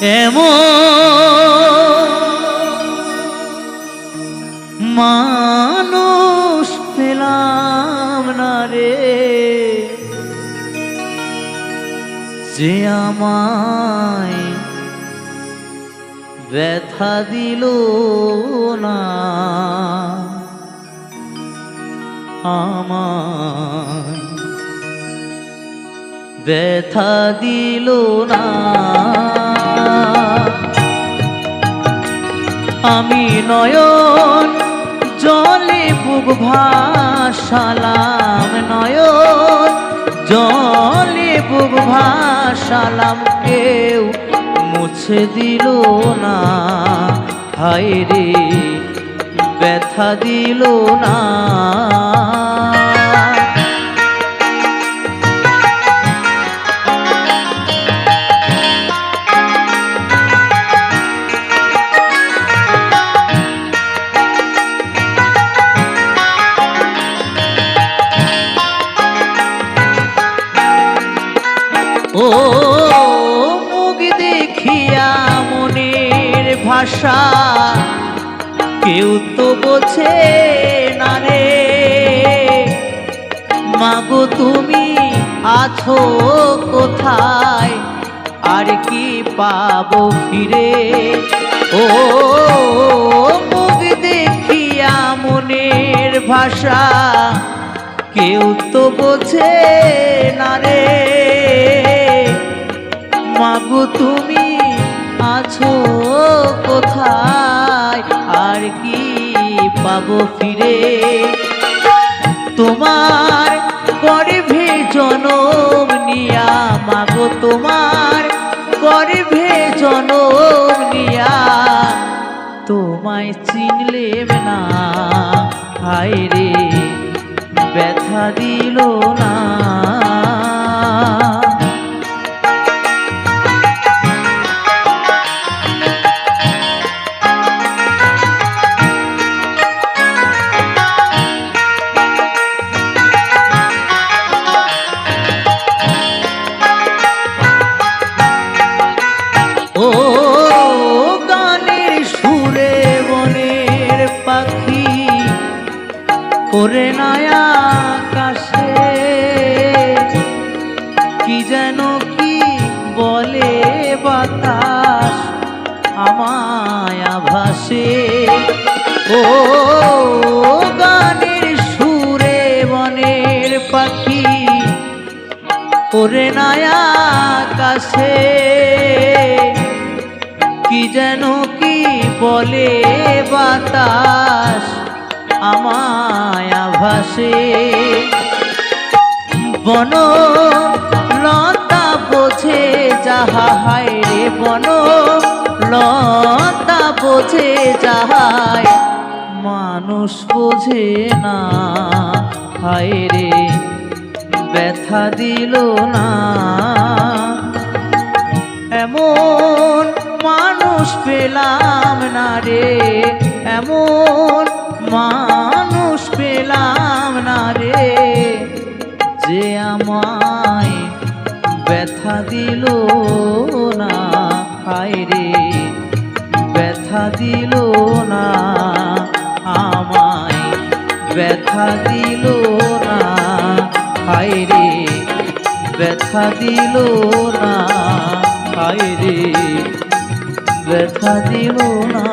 এমন মানুষ পেলাম না রে, যে আমায় ব্যথা দিল না, আমায় ব্যথা দিল না। আমি নয়ন জলে বুক ভাসালাম, নয়ন জলে বুক ভাসালাম, কেউ মুছে দিল না, হায় রে ব্যথা দিল না। ও মুখ দেখিয়া মনের ভাষা কেউ তো বোঝে না রে, মাগো তুমি আছো কোথায়, আর কি পাবো ফিরে। ও মুখ দেখিয়া মনের ভাষা কেউ তো বোঝে না রে, মাগো তুমি আছো কোথায়, আর কি পাবো ফিরে। তোমার গর্ভে জনম নিয়া, মাগো তোমার গর্ভে জনম নিয়া, তোমায় চিনলেম না, হায় রে ব্যথা দিল না। ও গানের সুরে বনের পাখি ওরে নয়া আকাশে, কি যেন কি বলে বাতাস আমায় আভাসে। ও গানের সুরে বনের পাখি ওরে নয়া আকাশে, কি যেন কি বলে বাতাস আমায় আভাসে। বন লতা বোঝে যাহা, হায় রে বন লতা বোঝে যাহাই, মানুষ বোঝে না, হায় রে ব্যথা দিল না। এমন মানুষ পেলাম না রে, এমন মানুষ পেলাম না রে, যে আমায় ব্যথা দিল না, হায় রে ব্যথা দিল না, আমায় ব্যথা দিল না, হায় রে ব্যথা দিল না, হায় রে ব্যথা দিল না।